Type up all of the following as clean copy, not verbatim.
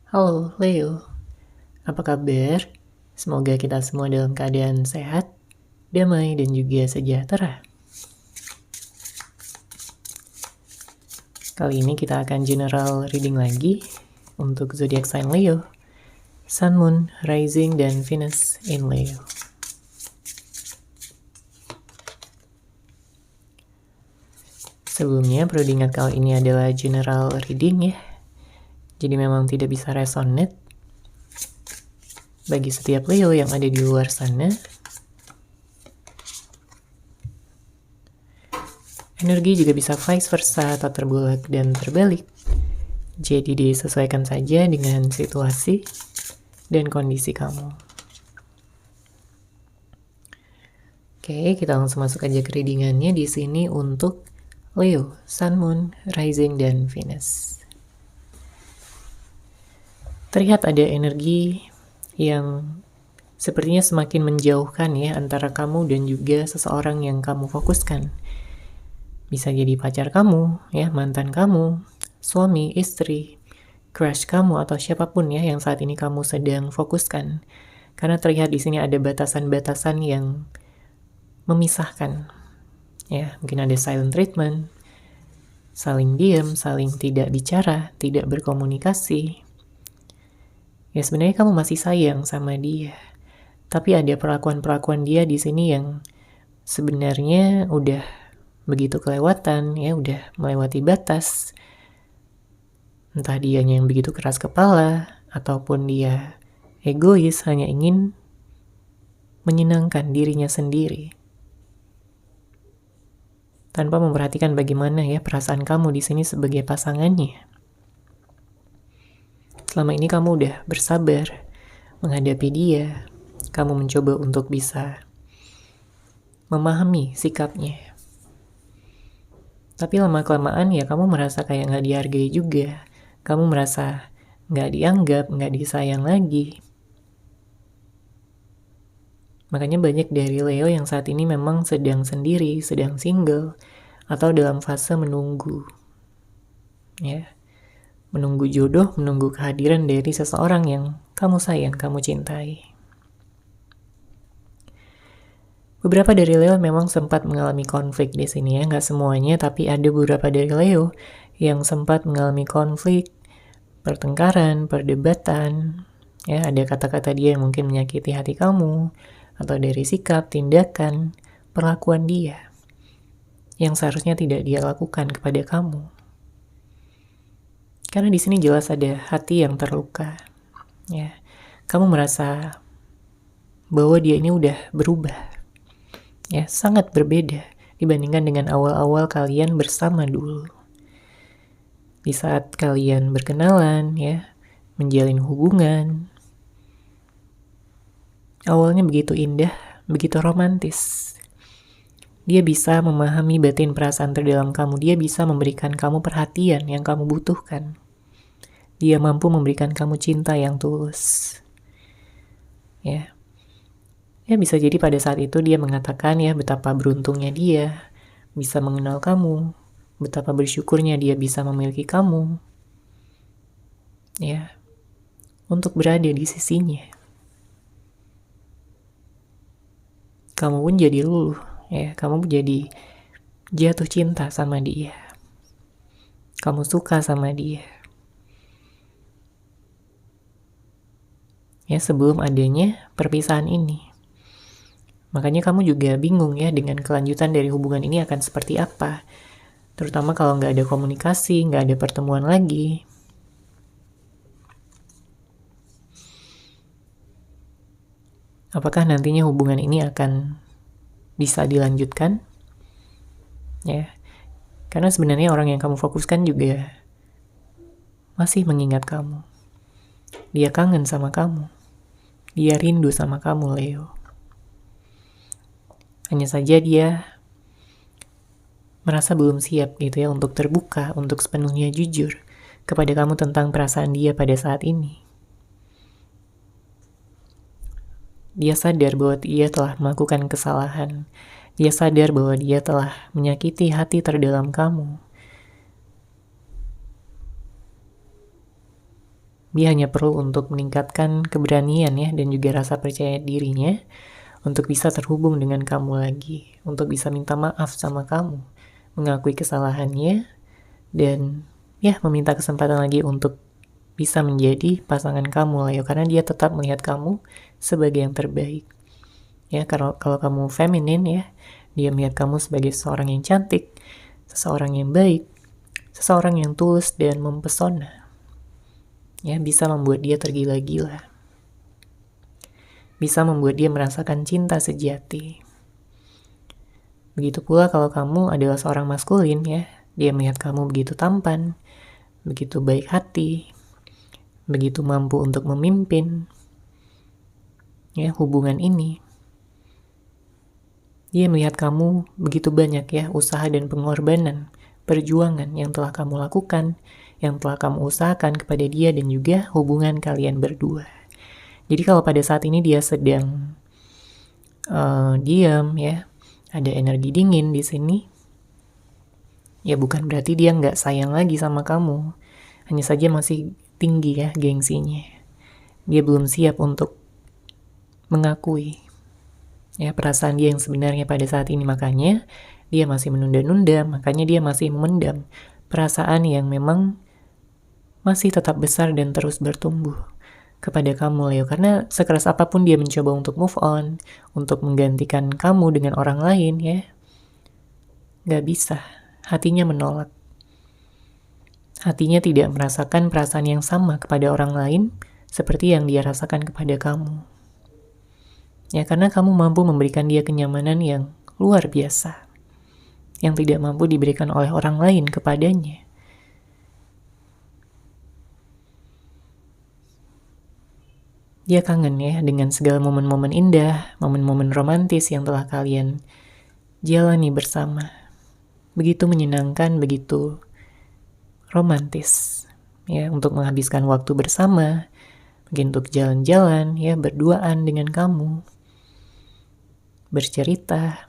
Halo Leo, apa kabar? Semoga kita semua dalam keadaan sehat, damai, dan juga sejahtera. Kali ini kita akan general reading lagi untuk zodiak sign Leo, Sun, Moon, Rising, dan Venus in Leo. Sebelumnya perlu diingat kalau ini adalah general reading ya, jadi memang tidak bisa resonate bagi setiap Leo yang ada di luar sana. Energi juga bisa vice versa atau terbalik dan terbalik. Jadi disesuaikan saja dengan situasi dan kondisi kamu. Oke, kita langsung masuk aja ke readingannya di sini untuk Leo, Sun, Moon, Rising, dan Venus. Terlihat ada energi yang sepertinya semakin menjauhkan ya antara kamu dan juga seseorang yang kamu fokuskan. Bisa jadi pacar kamu, ya, mantan kamu, suami, istri, crush kamu, atau siapapun ya yang saat ini kamu sedang fokuskan. Karena terlihat di sini ada batasan-batasan yang memisahkan. Ya, mungkin ada silent treatment, saling diam, saling tidak bicara, tidak berkomunikasi. Ya, sebenarnya kamu masih sayang sama dia. Tapi ada perlakuan-perlakuan dia di sini yang sebenarnya udah begitu kelewatan, ya, udah melewati batas. Entah dianya yang begitu keras kepala, ataupun dia egois, hanya ingin menyenangkan dirinya sendiri. Tanpa memperhatikan bagaimana ya perasaan kamu di sini sebagai pasangannya. Selama ini kamu udah bersabar menghadapi dia, kamu mencoba untuk bisa memahami sikapnya. Tapi lama-kelamaan ya kamu merasa kayak gak dihargai juga. Kamu merasa gak dianggap, gak disayang lagi. Makanya banyak dari Leo yang saat ini memang sedang sendiri, sedang single, atau dalam fase menunggu. Ya, menunggu jodoh, menunggu kehadiran dari seseorang yang kamu sayang, kamu cintai. Beberapa dari Leo memang sempat mengalami konflik di sini ya, nggak semuanya, tapi ada beberapa dari Leo yang sempat mengalami konflik, pertengkaran, perdebatan. Ya, ada kata-kata dia yang mungkin menyakiti hati kamu, atau dari sikap, tindakan, perlakuan dia yang seharusnya tidak dia lakukan kepada kamu. Karena di sini jelas ada hati yang terluka. Ya, kamu merasa bahwa dia ini udah berubah. Ya, sangat berbeda dibandingkan dengan awal-awal kalian bersama dulu. Di saat kalian berkenalan, ya, menjalin hubungan, awalnya begitu indah, begitu romantis. Dia bisa memahami batin perasaan terdalam kamu. Dia bisa memberikan kamu perhatian yang kamu butuhkan. Dia mampu memberikan kamu cinta yang tulus. Ya. Ya, bisa jadi pada saat itu dia mengatakan ya betapa beruntungnya dia bisa mengenal kamu. Betapa bersyukurnya dia bisa memiliki kamu. Ya. Untuk berada di sisinya. Kamu pun jadi luluh, ya, kamu jadi jatuh cinta sama dia. Kamu suka sama dia. Ya, sebelum adanya perpisahan ini. Makanya kamu juga bingung ya dengan kelanjutan dari hubungan ini akan seperti apa. Terutama kalau nggak ada komunikasi, nggak ada pertemuan lagi. Apakah nantinya hubungan ini akan bisa dilanjutkan? Ya, karena sebenarnya orang yang kamu fokuskan juga masih mengingat kamu. Dia kangen sama kamu. Dia rindu sama kamu, Leo. Hanya saja dia merasa belum siap gitu ya untuk terbuka, untuk sepenuhnya jujur kepada kamu tentang perasaan dia pada saat ini. Dia sadar bahwa dia telah melakukan kesalahan. Dia sadar bahwa dia telah menyakiti hati terdalam kamu. Dia hanya perlu untuk meningkatkan keberanian ya, dan juga rasa percaya dirinya untuk bisa terhubung dengan kamu lagi, untuk bisa minta maaf sama kamu, mengakui kesalahannya, dan ya meminta kesempatan lagi untuk bisa menjadi pasangan kamu, Leo, karena dia tetap melihat kamu sebagai yang terbaik. Ya, kalau kamu feminin ya, dia melihat kamu sebagai seseorang yang cantik, seseorang yang baik, seseorang yang tulus dan mempesona. Ya, bisa membuat dia tergila-gila. Bisa membuat dia merasakan cinta sejati. Begitu pula kalau kamu adalah seorang maskulin ya, dia melihat kamu begitu tampan, begitu baik hati, begitu mampu untuk memimpin ya hubungan ini. Dia melihat kamu begitu banyak ya usaha dan pengorbanan, perjuangan yang telah kamu lakukan, yang telah kamu usahakan kepada dia dan juga hubungan kalian berdua. Jadi kalau pada saat ini dia sedang diam ya, ada energi dingin di sini, ya bukan berarti dia nggak sayang lagi sama kamu, hanya saja masih tinggi ya gengsinya. Dia belum siap untuk mengakui ya perasaan dia yang sebenarnya pada saat ini, makanya dia masih menunda-nunda, makanya dia masih memendam perasaan yang memang masih tetap besar dan terus bertumbuh kepada kamu, Leo. Karena sekeras apapun dia mencoba untuk move on, untuk menggantikan kamu dengan orang lain ya, gak bisa. Hatinya menolak. Hatinya tidak merasakan perasaan yang sama kepada orang lain seperti yang dia rasakan kepada kamu. Ya, karena kamu mampu memberikan dia kenyamanan yang luar biasa, yang tidak mampu diberikan oleh orang lain kepadanya. Dia kangen ya dengan segala momen-momen indah, momen-momen romantis yang telah kalian jalani bersama. Begitu menyenangkan, begitu romantis ya, untuk menghabiskan waktu bersama, mungkin untuk jalan-jalan ya, berduaan dengan kamu, bercerita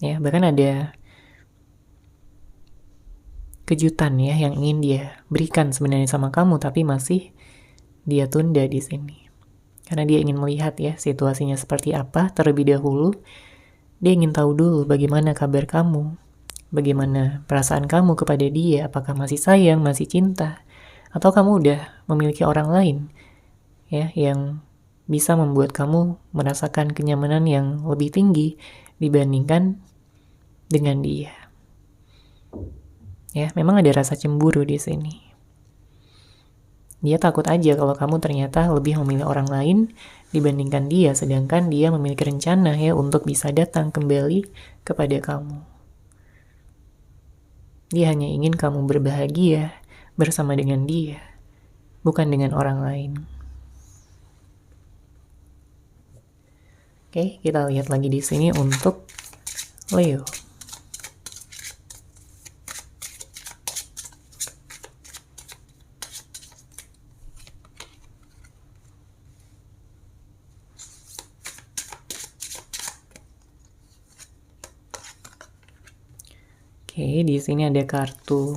ya, bahkan ada kejutan ya yang ingin dia berikan sebenarnya sama kamu, tapi masih dia tunda di sini karena dia ingin melihat ya situasinya seperti apa terlebih dahulu. Dia ingin tahu dulu bagaimana kabar kamu, bagaimana perasaan kamu kepada dia, apakah masih sayang, masih cinta, atau kamu udah memiliki orang lain ya yang bisa membuat kamu merasakan kenyamanan yang lebih tinggi dibandingkan dengan dia. Ya, memang ada rasa cemburu di sini. Dia takut aja kalau kamu ternyata lebih memilih orang lain dibandingkan dia, sedangkan dia memiliki rencana ya untuk bisa datang kembali kepada kamu. Dia hanya ingin kamu berbahagia bersama dengan dia, bukan dengan orang lain. Oke, kita lihat lagi di sini untuk Leo. Oke, di sini ada kartu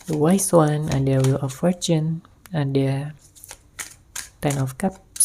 The Wise One, ada Wheel of Fortune, ada Ten of Cups,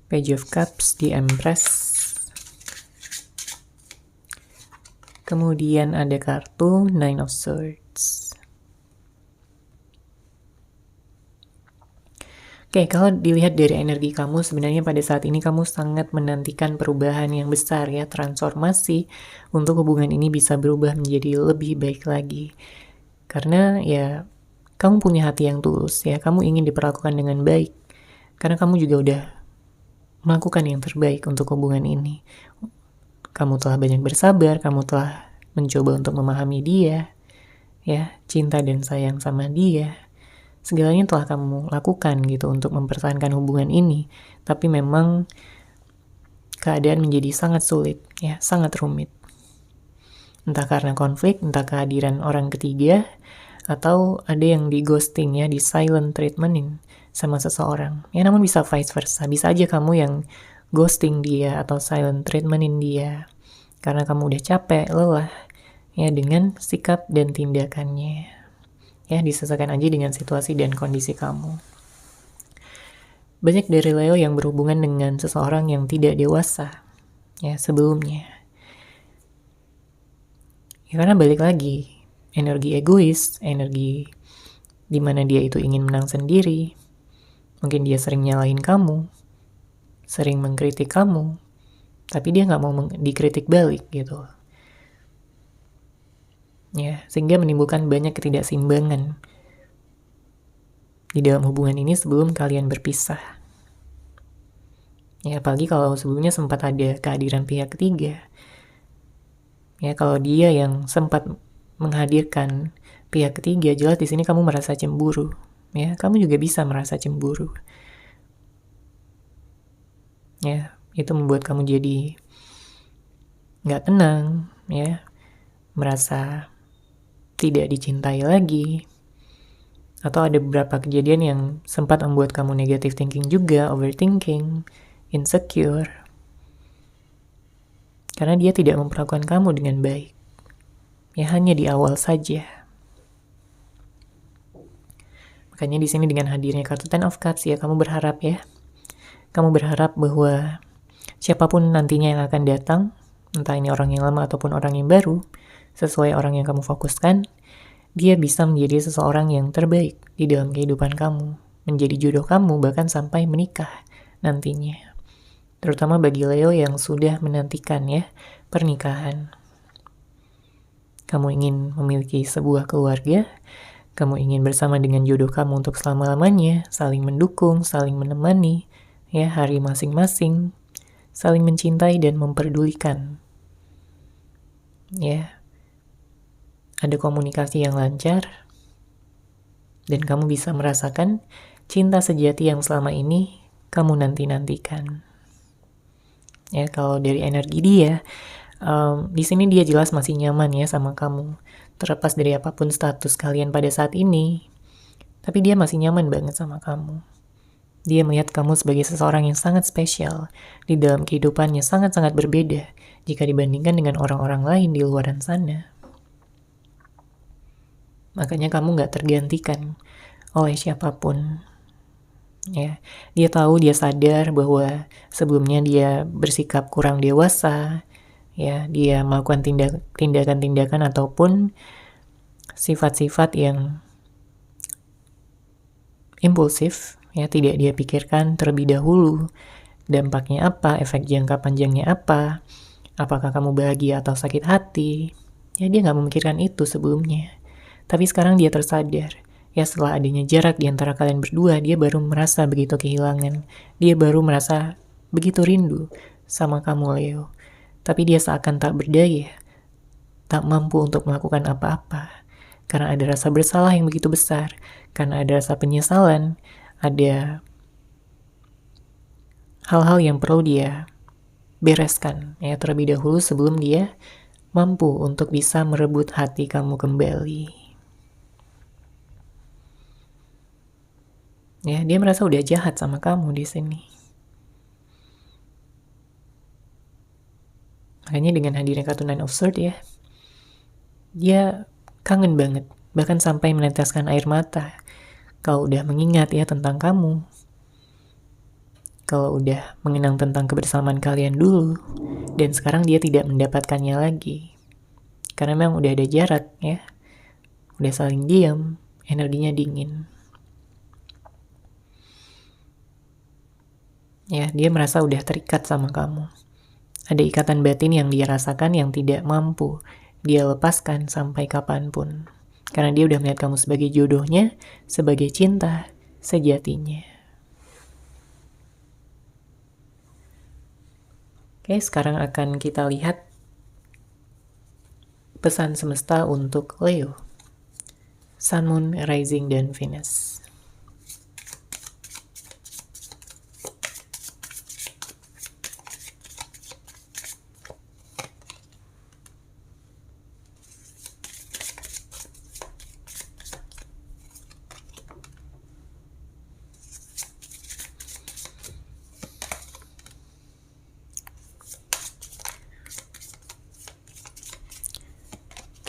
Page of Cups, The Empress, kemudian ada kartu Nine of Swords. Oke, kalau dilihat dari energi kamu, sebenarnya pada saat ini kamu sangat menantikan perubahan yang besar ya, transformasi untuk hubungan ini bisa berubah menjadi lebih baik lagi. Karena ya, kamu punya hati yang tulus ya, kamu ingin diperlakukan dengan baik. Karena kamu juga udah melakukan yang terbaik untuk hubungan ini. Kamu telah banyak bersabar, kamu telah mencoba untuk memahami dia, ya, cinta dan sayang sama dia. Segalanya telah kamu lakukan gitu untuk mempertahankan hubungan ini, tapi memang keadaan menjadi sangat sulit ya, sangat rumit. Entah karena konflik, entah kehadiran orang ketiga, atau ada yang di ghosting ya, di silent treatmentin sama seseorang. Ya namun bisa vice versa, bisa aja kamu yang ghosting dia atau silent treatmentin dia karena kamu udah capek, lelah ya dengan sikap dan tindakannya. Ya, disesuaikan aja dengan situasi dan kondisi kamu. Banyak dari Leo yang berhubungan dengan seseorang yang tidak dewasa ya sebelumnya. Ya karena balik lagi, energi egois, energi dimana dia itu ingin menang sendiri. Mungkin dia sering nyalahin kamu, sering mengkritik kamu, tapi dia nggak mau dikritik balik gitu. Ya, sehingga menimbulkan banyak ketidakseimbangan di dalam hubungan ini sebelum kalian berpisah. Ya, apalagi kalau sebelumnya sempat ada kehadiran pihak ketiga. Ya, kalau dia yang sempat menghadirkan pihak ketiga, jelas di sini kamu merasa cemburu. Ya, kamu juga bisa merasa cemburu. Ya, itu membuat kamu jadi nggak tenang, ya, merasa tidak dicintai lagi. Atau ada beberapa kejadian yang sempat membuat kamu negative thinking juga, overthinking, insecure. Karena dia tidak memperlakukan kamu dengan baik. Ya hanya di awal saja. Makanya di sini dengan hadirnya kartu Ten of Cups ya kamu berharap ya. Kamu berharap bahwa siapapun nantinya yang akan datang, entah ini orang yang lama ataupun orang yang baru, sesuai orang yang kamu fokuskan, dia bisa menjadi seseorang yang terbaik di dalam kehidupan kamu, menjadi jodoh kamu bahkan sampai menikah nantinya. Terutama bagi Leo yang sudah menantikan ya pernikahan. Kamu ingin memiliki sebuah keluarga, kamu ingin bersama dengan jodoh kamu untuk selama-lamanya, saling mendukung, saling menemani, ya hari masing-masing, saling mencintai dan memperdulikan. Ya, ada komunikasi yang lancar, dan kamu bisa merasakan cinta sejati yang selama ini kamu nanti-nantikan. Ya, kalau dari energi dia, di sini dia jelas masih nyaman ya sama kamu. Terlepas dari apapun status kalian pada saat ini, tapi dia masih nyaman banget sama kamu. Dia melihat kamu sebagai seseorang yang sangat spesial di dalam kehidupannya, sangat-sangat berbeda jika dibandingkan dengan orang-orang lain di luaran sana. Makanya kamu gak tergantikan oleh siapapun. Ya, dia tahu, dia sadar bahwa sebelumnya dia bersikap kurang dewasa, ya, dia melakukan tindakan-tindakan ataupun sifat-sifat yang impulsif, ya, tidak dia pikirkan terlebih dahulu dampaknya apa, efek jangka panjangnya apa, apakah kamu bahagia atau sakit hati. Ya, dia nggak memikirkan itu sebelumnya. Tapi sekarang dia tersadar, ya setelah adanya jarak di antara kalian berdua, dia baru merasa begitu kehilangan. Dia baru merasa begitu rindu sama kamu, Leo. Tapi dia seakan tak berdaya, tak mampu untuk melakukan apa-apa. Karena ada rasa bersalah yang begitu besar, karena ada rasa penyesalan, ada hal-hal yang perlu dia bereskan ya terlebih dahulu sebelum dia mampu untuk bisa merebut hati kamu kembali. Ya, dia merasa udah jahat sama kamu di sini. Makanya dengan hadirnya kartu Nine of Swords ya, dia kangen banget, bahkan sampai meneteskan air mata. Kalau udah mengingat ya tentang kamu, kalau udah mengenang tentang kebersamaan kalian dulu, dan sekarang dia tidak mendapatkannya lagi. Karena memang udah ada jarak ya, udah saling diam, energinya dingin. Ya, dia merasa udah terikat sama kamu. Ada ikatan batin yang dia rasakan yang tidak mampu dia lepaskan sampai kapanpun. Karena dia udah melihat kamu sebagai jodohnya, sebagai cinta sejatinya. Oke, sekarang akan kita lihat pesan semesta untuk Leo. Sun, Moon, Rising, dan Venus.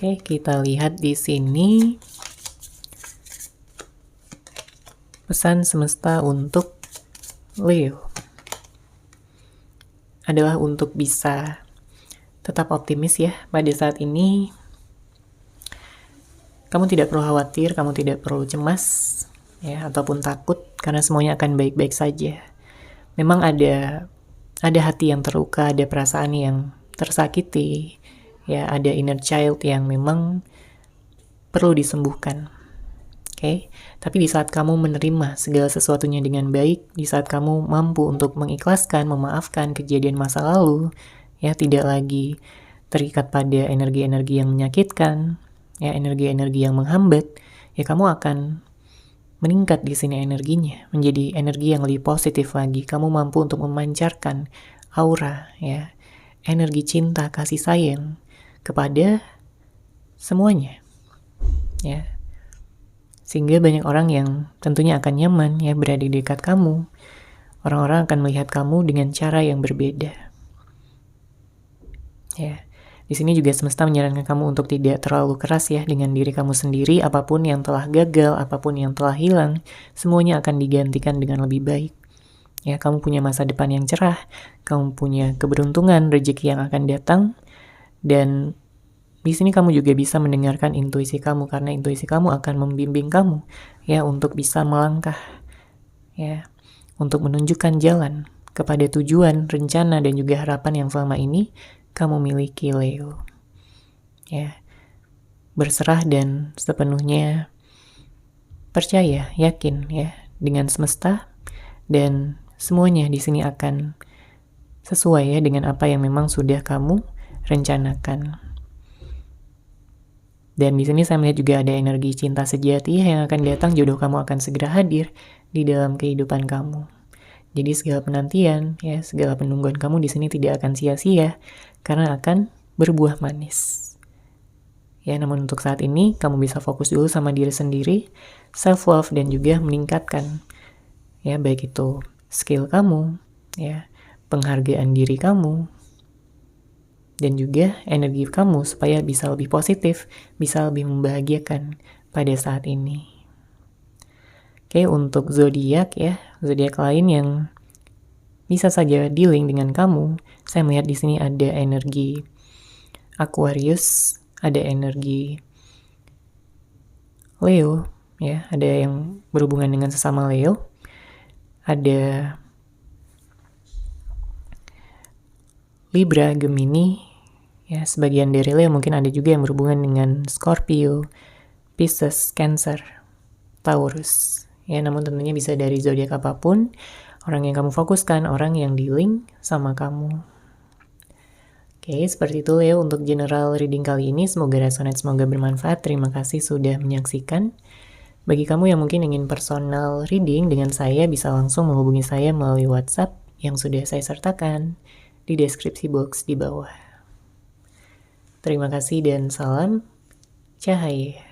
Oke, kita lihat di sini pesan semesta untuk Leo adalah untuk bisa tetap optimis ya pada saat ini. Kamu tidak perlu khawatir, kamu tidak perlu cemas ya ataupun takut karena semuanya akan baik-baik saja. Memang ada hati yang terluka, ada perasaan yang tersakiti, ya ada inner child yang memang perlu disembuhkan. Oke, tapi di saat kamu menerima segala sesuatunya dengan baik, di saat kamu mampu untuk mengikhlaskan, memaafkan kejadian masa lalu, ya tidak lagi terikat pada energi-energi yang menyakitkan, ya energi-energi yang menghambat, ya kamu akan meningkat di sini energinya, menjadi energi yang lebih positif lagi. Kamu mampu untuk memancarkan aura, ya energi cinta, kasih sayang kepada semuanya, ya. Sehingga banyak orang yang tentunya akan nyaman ya berada di dekat kamu. Orang-orang akan melihat kamu dengan cara yang berbeda. Ya. Di sini juga semesta menyarankan kamu untuk tidak terlalu keras ya dengan diri kamu sendiri. Apapun yang telah gagal, apapun yang telah hilang, semuanya akan digantikan dengan lebih baik. Ya, kamu punya masa depan yang cerah, kamu punya keberuntungan, rezeki yang akan datang, dan di sini kamu juga bisa mendengarkan intuisi kamu karena intuisi kamu akan membimbing kamu ya untuk bisa melangkah ya, untuk menunjukkan jalan kepada tujuan, rencana dan juga harapan yang selama ini kamu miliki, Leo. Ya. Berserah dan sepenuhnya percaya, yakin ya dengan semesta dan semuanya di sini akan sesuai ya dengan apa yang memang sudah kamu rencanakan. Dan di sini saya melihat juga ada energi cinta sejati yang akan datang, jodoh kamu akan segera hadir di dalam kehidupan kamu. Jadi segala penantian, ya segala penungguan kamu di sini tidak akan sia-sia karena akan berbuah manis. Ya, namun untuk saat ini kamu bisa fokus dulu sama diri sendiri, self love dan juga meningkatkan ya baik itu skill kamu, ya penghargaan diri kamu, dan juga energi kamu supaya bisa lebih positif, bisa lebih membahagiakan pada saat ini. Oke, untuk zodiak ya, zodiak lain yang bisa saja dealing dengan kamu, saya melihat di sini ada energi Aquarius, ada energi Leo, ya, ada yang berhubungan dengan sesama Leo, ada Libra, Gemini. Ya, sebagian dari Leo mungkin ada juga yang berhubungan dengan Scorpio, Pisces, Cancer, Taurus. Ya, namun tentunya bisa dari zodiak apapun, orang yang kamu fokuskan, orang yang dealing sama kamu. Oke, seperti itu Leo untuk general reading kali ini. Semoga resonate, semoga bermanfaat. Terima kasih sudah menyaksikan. Bagi kamu yang mungkin ingin personal reading dengan saya, bisa langsung menghubungi saya melalui WhatsApp yang sudah saya sertakan di deskripsi box di bawah. Terima kasih dan salam cahaya.